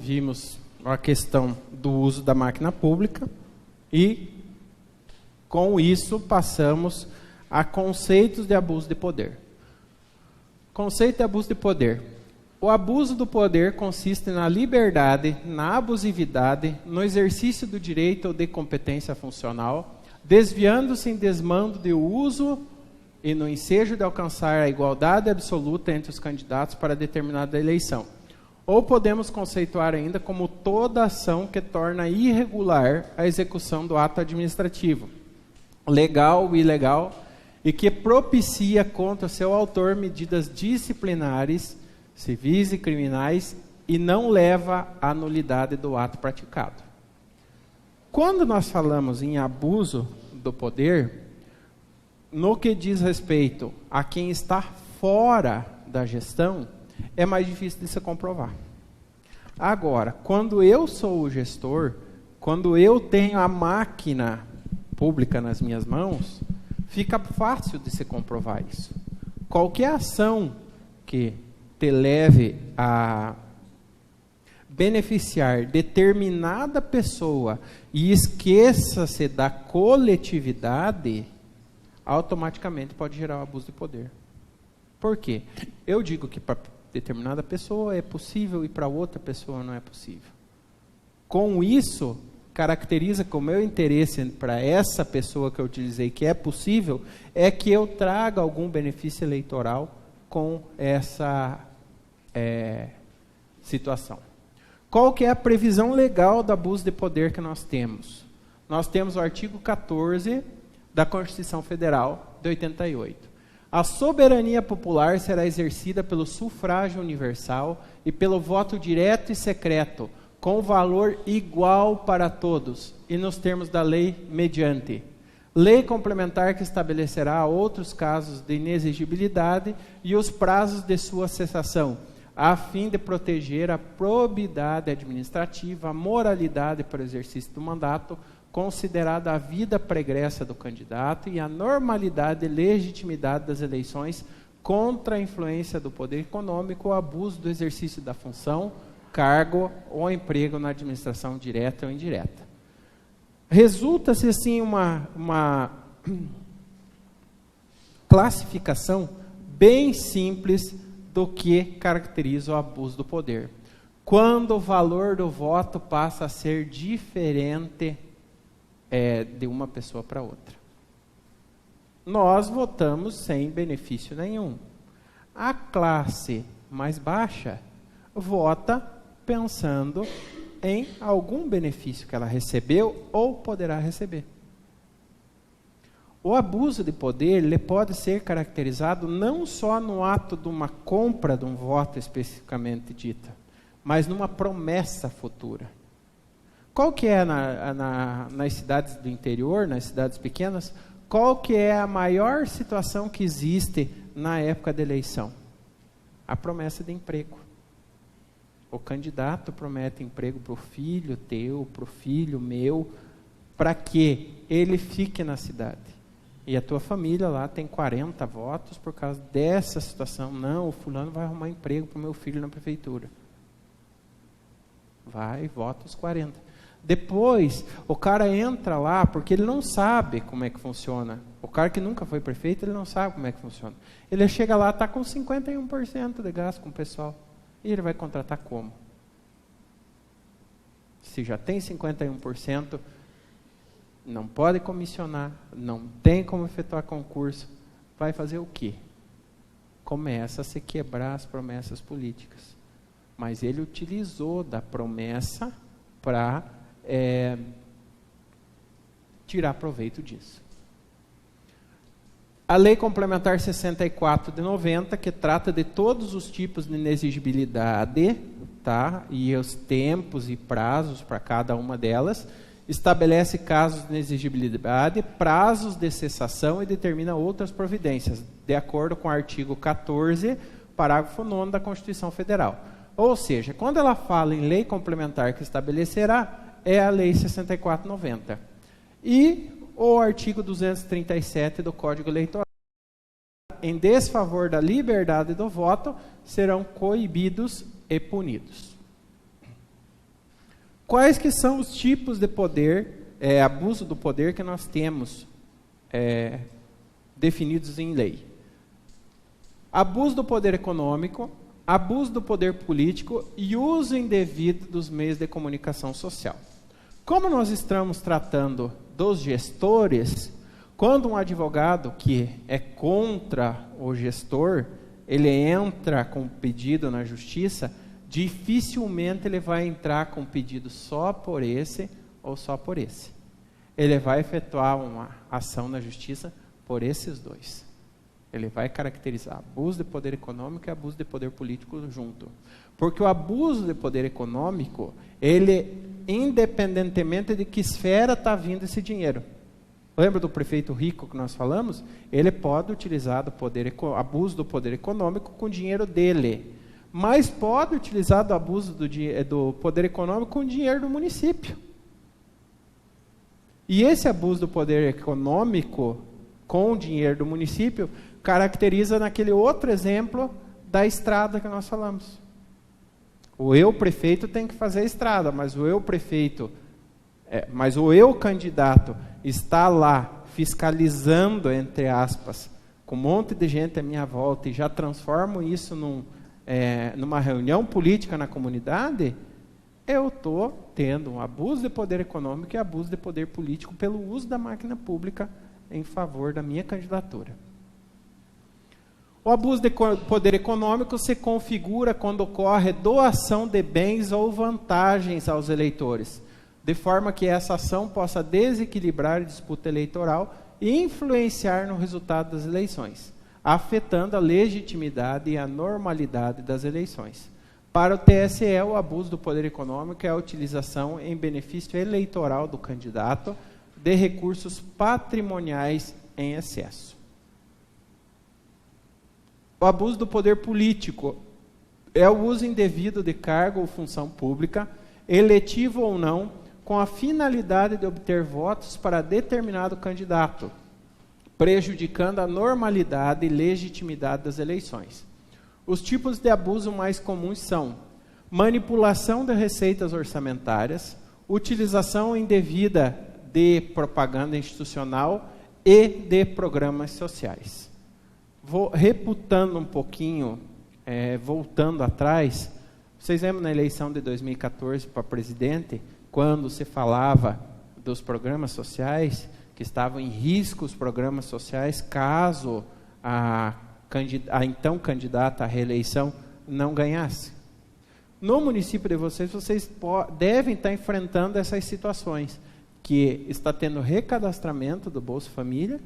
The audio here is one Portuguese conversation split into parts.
vimos a questão do uso da máquina pública e, com isso, passamos a conceitos de abuso de poder. Conceito de abuso de poder. O abuso do poder consiste na liberdade, na abusividade, no exercício do direito ou de competência funcional, desviando-se em desmando de uso e no ensejo de alcançar a igualdade absoluta entre os candidatos para determinada eleição. Ou podemos conceituar ainda como toda ação que torna irregular a execução do ato administrativo, legal ou ilegal, e que propicia contra seu autor medidas disciplinares, civis e criminais, e não leva à nulidade do ato praticado. Quando nós falamos em abuso do poder, no que diz respeito a quem está fora da gestão, é mais difícil de se comprovar. Agora, quando eu sou o gestor, quando eu tenho a máquina pública nas minhas mãos, fica fácil de se comprovar isso. Qualquer ação que te leve a beneficiar determinada pessoa e esqueça-se da coletividade, automaticamente pode gerar um abuso de poder. Por quê? Eu digo que para determinada pessoa é possível e para outra pessoa não é possível. Com isso, caracteriza que o meu interesse para essa pessoa que eu utilizei que é possível, é que eu traga algum benefício eleitoral com essa situação. Qual que é a previsão legal do abuso de poder que nós temos? Nós temos o artigo 14 da Constituição Federal de 88. A soberania popular será exercida pelo sufrágio universal e pelo voto direto e secreto, com valor igual para todos, e nos termos da lei mediante. Lei complementar que estabelecerá outros casos de inexigibilidade e os prazos de sua cessação, a fim de proteger a probidade administrativa, a moralidade para o exercício do mandato, considerada a vida pregressa do candidato e a normalidade e legitimidade das eleições contra a influência do poder econômico ou abuso do exercício da função, cargo ou emprego na administração direta ou indireta. Resulta-se assim uma classificação bem simples do que caracteriza o abuso do poder. Quando o valor do voto passa a ser diferente de uma pessoa para outra. Nós votamos sem benefício nenhum. A classe mais baixa vota pensando em algum benefício que ela recebeu ou poderá receber. O abuso de poder ele pode ser caracterizado não só no ato de uma compra de um voto especificamente dita, mas numa promessa futura. Qual que é nas cidades do interior, nas cidades pequenas, qual que é a maior situação que existe na época da eleição? A promessa de emprego. O candidato promete emprego para o filho teu, para o filho meu, para que ele fique na cidade. E a tua família lá tem 40 votos por causa dessa situação. Não, o fulano vai arrumar emprego para o meu filho na prefeitura. Vai, vota os 40. Depois, o cara entra lá porque ele não sabe como é que funciona. O cara que nunca foi prefeito, ele não sabe como é que funciona. Ele chega lá, está com 51% de gasto com o pessoal. E ele vai contratar como? Se já tem 51%, não pode comissionar, não tem como efetuar concurso, vai fazer o quê? Começa a se quebrar as promessas políticas. Mas ele utilizou da promessa para tirar proveito disso. A Lei Complementar 64 de 90, que trata de todos os tipos de inexigibilidade, tá? E os tempos e prazos para cada uma delas, estabelece casos de inexigibilidade, prazos de cessação e determina outras providências, de acordo com o artigo 14, parágrafo 9 da Constituição Federal. Ou seja, quando ela fala em lei complementar que estabelecerá, é a Lei 64/90. E o artigo 237 do Código Eleitoral, em desfavor da liberdade do voto, serão coibidos e punidos. Quais que são os tipos de poder, abuso do poder que nós temos definidos em lei? Abuso do poder econômico, abuso do poder político e uso indevido dos meios de comunicação social. Como nós estamos tratando dos gestores, quando um advogado que é contra o gestor, ele entra com pedido na justiça, dificilmente ele vai entrar com pedido só por esse ou só por esse. Ele vai efetuar uma ação na justiça por esses dois. Ele vai caracterizar abuso de poder econômico e abuso de poder político junto. Porque o abuso de poder econômico, ele, independentemente de que esfera está vindo esse dinheiro. Lembra do prefeito rico que nós falamos? Ele pode utilizar abuso do poder econômico com o dinheiro dele. Mas pode utilizar do abuso do poder econômico com o dinheiro do município. E esse abuso do poder econômico com o dinheiro do município caracteriza naquele outro exemplo da estrada que nós falamos. O eu prefeito tem que fazer a estrada, mas o eu candidato está lá fiscalizando, entre aspas, com um monte de gente à minha volta e já transformo isso numa reunião política na comunidade, eu estou tendo um abuso de poder econômico e abuso de poder político pelo uso da máquina pública em favor da minha candidatura. O abuso de poder econômico se configura quando ocorre doação de bens ou vantagens aos eleitores, de forma que essa ação possa desequilibrar a disputa eleitoral e influenciar no resultado das eleições, afetando a legitimidade e a normalidade das eleições. Para o TSE, o abuso do poder econômico é a utilização em benefício eleitoral do candidato de recursos patrimoniais em excesso. O abuso do poder político é o uso indevido de cargo ou função pública, eletivo ou não, com a finalidade de obter votos para determinado candidato, prejudicando a normalidade e legitimidade das eleições. Os tipos de abuso mais comuns são manipulação de receitas orçamentárias, utilização indevida de propaganda institucional e de programas sociais. Vou reputando um pouquinho, voltando atrás, vocês lembram na eleição de 2014 para presidente, quando se falava dos programas sociais, que estavam em risco os programas sociais, caso a então candidata à reeleição não ganhasse? No município de vocês devem estar enfrentando essas situações, que está tendo recadastramento do Bolsa Família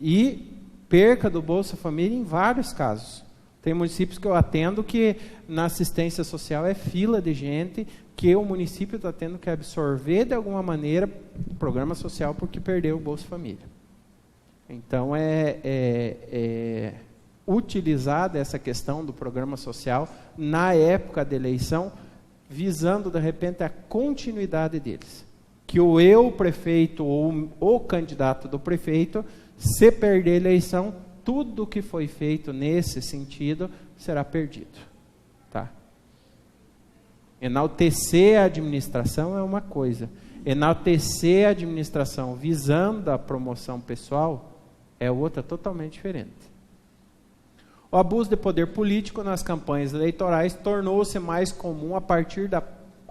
e perca do Bolsa Família em vários casos. Tem municípios que eu atendo que na assistência social é fila de gente que o município está tendo que absorver de alguma maneira o programa social porque perdeu o Bolsa Família. Então, utilizada essa questão do programa social na época da eleição, visando, de repente, a continuidade deles. Que o prefeito ou o candidato do prefeito, se perder a eleição, tudo que foi feito nesse sentido será perdido. Tá? Enaltecer a administração é uma coisa. Enaltecer a administração visando a promoção pessoal é outra totalmente diferente. O abuso de poder político nas campanhas eleitorais tornou-se mais comum a partir da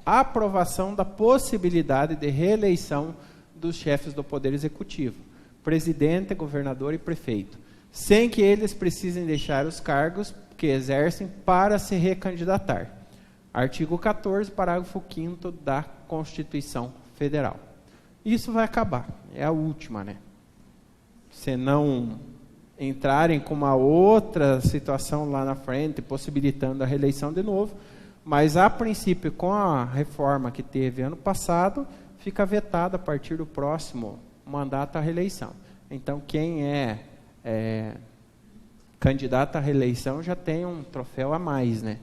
aprovação da possibilidade de reeleição dos chefes do Poder Executivo, presidente, governador e prefeito, sem que eles precisem deixar os cargos que exercem para se recandidatar. Artigo 14, parágrafo 5º da Constituição Federal. Isso vai acabar, é a última, né? Se não entrarem com uma outra situação lá na frente, possibilitando a reeleição de novo, mas a princípio, com a reforma que teve ano passado, fica vetado a partir do próximo mandato à reeleição. Então, quem é candidato à reeleição já tem um troféu a mais, né?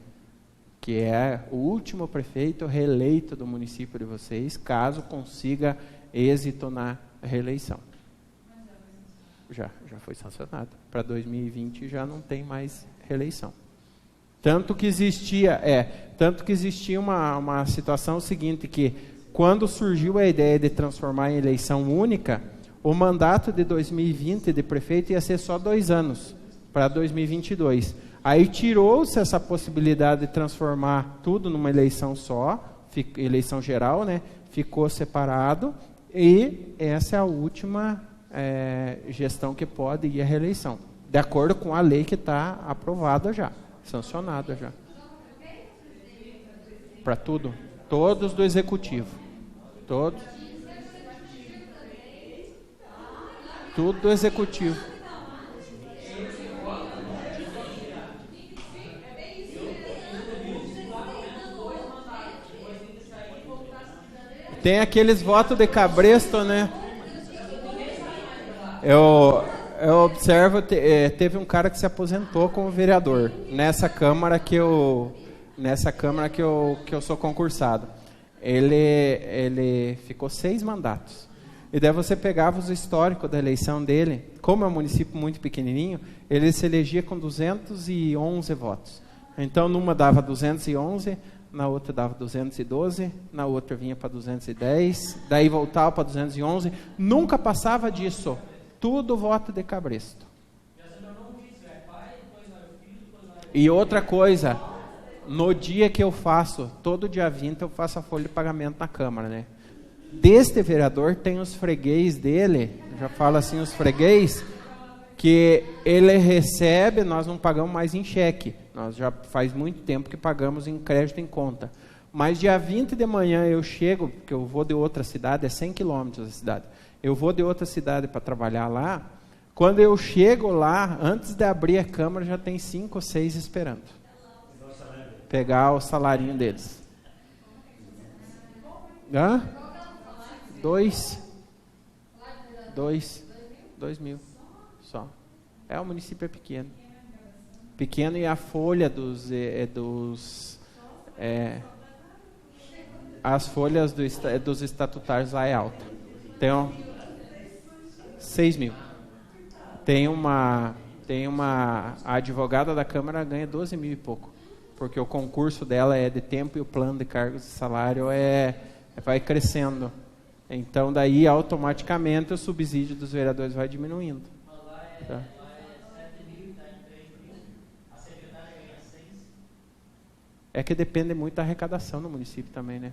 Que é o último prefeito reeleito do município de vocês, caso consiga êxito na reeleição. Já foi sancionado. Para 2020 já não tem mais reeleição. Tanto que existia uma situação seguinte, que quando surgiu a ideia de transformar em eleição única, o mandato de 2020 de prefeito ia ser só 2 anos, para 2022. Aí tirou-se essa possibilidade de transformar tudo numa eleição só, eleição geral, né? Ficou separado, e essa é a última gestão que pode ir à reeleição, de acordo com a lei que está aprovada já, sancionada já. Para tudo, todos do executivo, todos. Tudo do executivo. Tem aqueles votos de cabresto, né? Eu observo, teve um cara que se aposentou como vereador nessa Câmara que eu sou concursado. Ele ficou 6 mandatos. E daí você pegava os históricos da eleição dele, como é um município muito pequenininho, ele se elegia com 211 votos. Então, numa dava 211, na outra dava 212, na outra vinha para 210, daí voltava para 211, nunca passava disso. Tudo voto de cabresto. E outra coisa, no dia que eu faço, todo dia 20 eu faço a folha de pagamento na Câmara, né? Deste vereador tem os freguês dele, já falo assim, os freguês, que ele recebe, nós não pagamos mais em cheque, nós já faz muito tempo que pagamos em crédito em conta. Mas dia 20 de manhã eu chego, porque eu vou de outra cidade, é 100 quilômetros da cidade, eu vou de outra cidade para trabalhar lá, quando eu chego lá, antes de abrir a Câmara, já tem 5 ou 6 esperando. Pegar o salarinho deles. Hã? 2 mil só. O município é pequeno. Pequeno, e a folha as folhas dos estatutários lá é alta. Tem 6 mil. Tem uma a advogada da Câmara ganha 12 mil e pouco, porque o concurso dela é de tempo e o plano de cargos de salário vai crescendo. Então, daí, automaticamente, o subsídio dos vereadores vai diminuindo. Tá? É que depende muito da arrecadação no município também, né?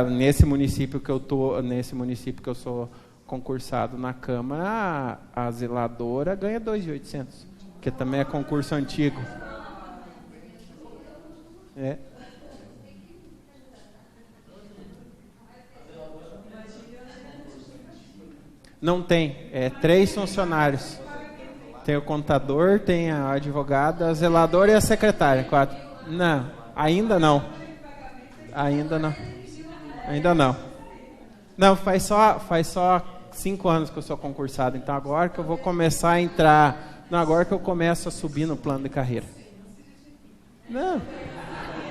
Nesse município que eu sou concursado na Câmara, a zeladora ganha 2.800, que também é concurso antigo. Não tem, 3 funcionários. Tem o contador, tem a advogada, a zeladora e a secretária, 4. Não, ainda não. Não, faz só 5 anos que eu sou concursado, então agora que eu vou começar a entrar, agora que eu começo a subir no plano de carreira. Não,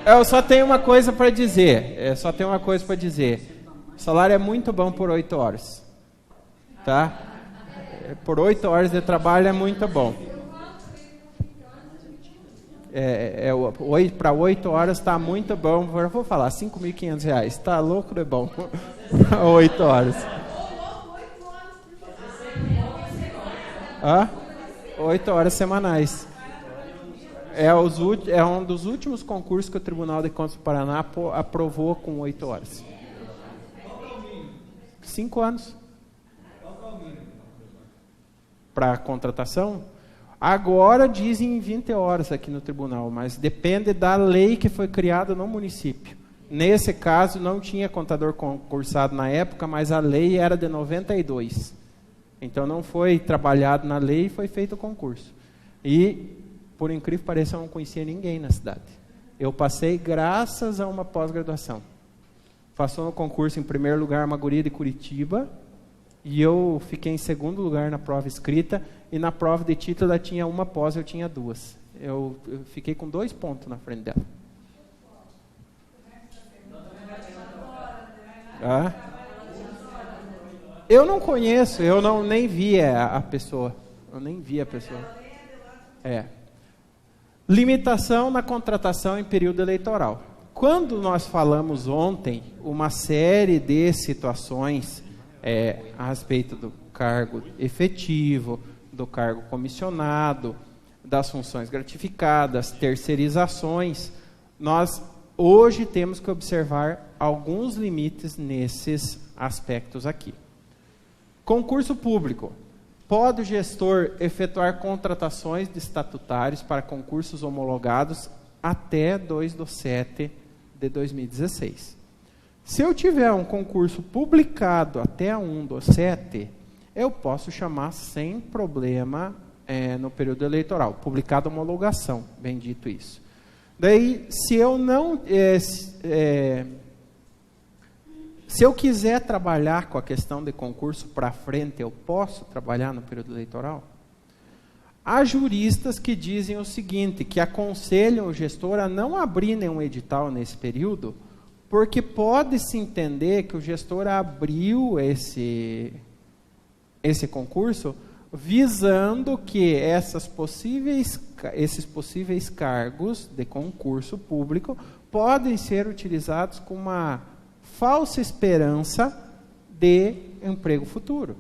eu só tenho uma coisa para dizer, o salário é muito bom por 8 horas. Tá? Por 8 horas de trabalho é muito bom. Para 8 horas está muito bom. Eu vou falar, R$5.500. Está louco, é bom. 8 horas. 8 horas semanais. É um dos últimos concursos que o Tribunal de Contas do Paraná aprovou com 8 horas. 5 anos. Para contratação, agora dizem 20 horas aqui no tribunal, mas depende da lei que foi criada no município. Nesse caso, não tinha contador concursado na época, mas a lei era de 92. Então, não foi trabalhado na lei e foi feito o concurso. E, por incrível que pareça, eu não conhecia ninguém na cidade. Eu passei graças a uma pós-graduação. Passou no concurso, em primeiro lugar, uma guria de Curitiba, e eu fiquei em segundo lugar na prova escrita, e na prova de título ela tinha uma pós, eu tinha 2. Eu fiquei com 2 pontos na frente dela. Eu não conheço, nem vi a pessoa. Eu nem vi a pessoa. Limitação na contratação em período eleitoral. Quando nós falamos ontem uma série de situações a respeito do cargo efetivo, do cargo comissionado, das funções gratificadas, terceirizações, nós hoje temos que observar alguns limites nesses aspectos aqui. Concurso público. Pode o gestor efetuar contratações de estatutários para concursos homologados até 2/7/2016. Se eu tiver um concurso publicado até 1/7, eu posso chamar sem problema no período eleitoral. Publicado homologação, bem dito isso. Daí, se eu não... se eu quiser trabalhar com a questão de concurso para frente, eu posso trabalhar no período eleitoral? Há juristas que dizem o seguinte, que aconselham o gestor a não abrir nenhum edital nesse período, porque pode-se entender que o gestor abriu esse concurso visando que esses possíveis cargos de concurso público podem ser utilizados com uma falsa esperança de emprego futuro.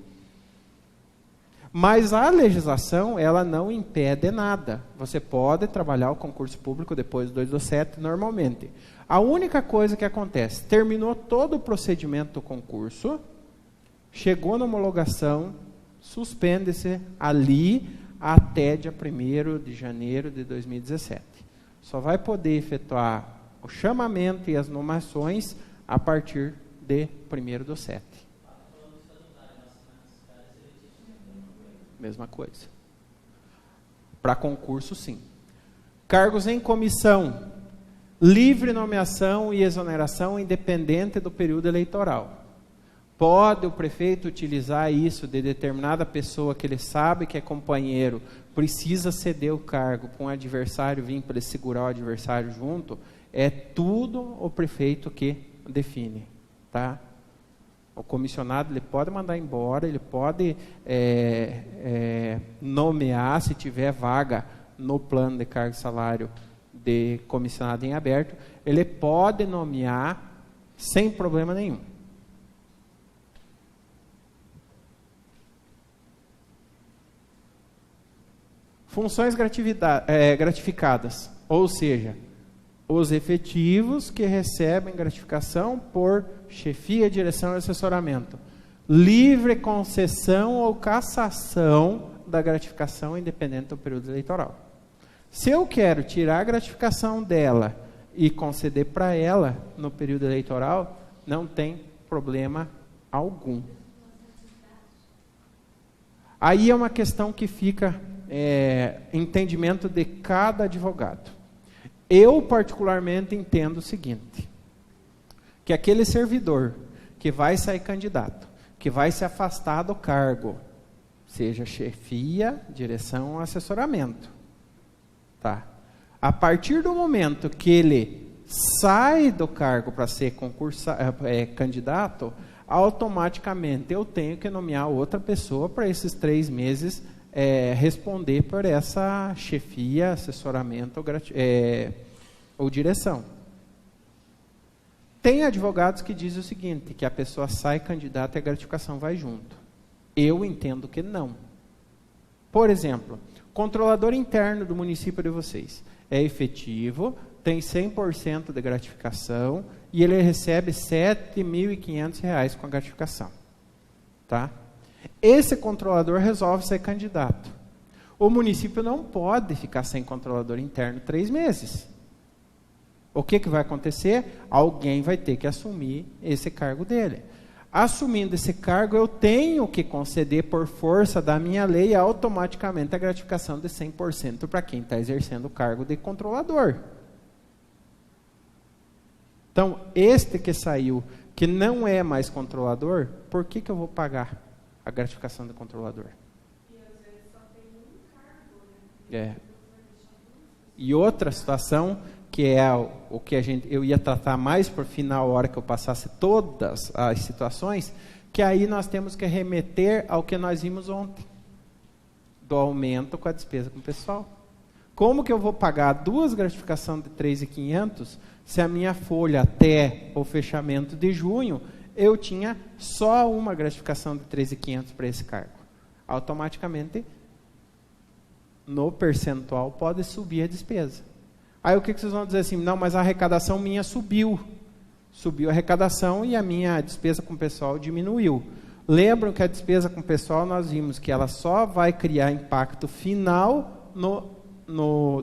Mas a legislação, ela não impede nada. Você pode trabalhar o concurso público depois do 2/7 normalmente. A única coisa que acontece, terminou todo o procedimento do concurso, chegou na homologação, suspende-se ali até dia 1º de janeiro de 2017. Só vai poder efetuar o chamamento e as nomeações a partir de 1º/7. Mesma coisa. Para concurso, sim. Cargos em comissão. Livre nomeação e exoneração independente do período eleitoral. Pode o prefeito utilizar isso de determinada pessoa que ele sabe que é companheiro, precisa ceder o cargo para um adversário vir para ele segurar o adversário junto? É tudo o prefeito que define, tá? O comissionado ele pode mandar embora, ele pode nomear, se tiver vaga no plano de cargo e salário de comissionado em aberto, ele pode nomear sem problema nenhum. Funções gratificadas, ou seja, os efetivos que recebem gratificação por chefia, direção e assessoramento. Livre concessão ou cassação da gratificação independente do período eleitoral. Se eu quero tirar a gratificação dela e conceder para ela no período eleitoral, não tem problema algum. Aí é uma questão que fica entendimento de cada advogado. Eu, particularmente, entendo o seguinte, que aquele servidor que vai sair candidato, que vai se afastar do cargo, seja chefia, direção ou assessoramento, tá? A partir do momento que ele sai do cargo para ser candidato, automaticamente eu tenho que nomear outra pessoa para esses 3 meses responder por essa chefia, assessoramento ou direção. Tem advogados que dizem o seguinte, que a pessoa sai candidata e a gratificação vai junto. Eu entendo que não. Por exemplo, controlador interno do município de vocês é efetivo, tem 100% de gratificação e ele recebe R$ 7.500 com a gratificação. Tá? Esse controlador resolve ser candidato. O município não pode ficar sem controlador interno 3 meses. O que vai acontecer? Alguém vai ter que assumir esse cargo dele. Assumindo esse cargo, eu tenho que conceder por força da minha lei automaticamente a gratificação de 100% para quem está exercendo o cargo de controlador. Então, este que saiu, que não é mais controlador, por que eu vou pagar a gratificação de controlador? E às vezes só tem um cargo, né? E outra situação, que é o que eu ia tratar mais por final, a hora que eu passasse todas as situações, que aí nós temos que remeter ao que nós vimos ontem, do aumento com a despesa com o pessoal. Como que eu vou pagar 2 gratificações de 3.500 se a minha folha até o fechamento de junho, eu tinha só uma gratificação de 3.500 para esse cargo? Automaticamente, no percentual, pode subir a despesa. Aí o que vocês vão dizer assim? Não, mas a arrecadação minha subiu. Subiu a arrecadação e a minha despesa com o pessoal diminuiu. Lembram que a despesa com o pessoal, nós vimos que ela só vai criar impacto final no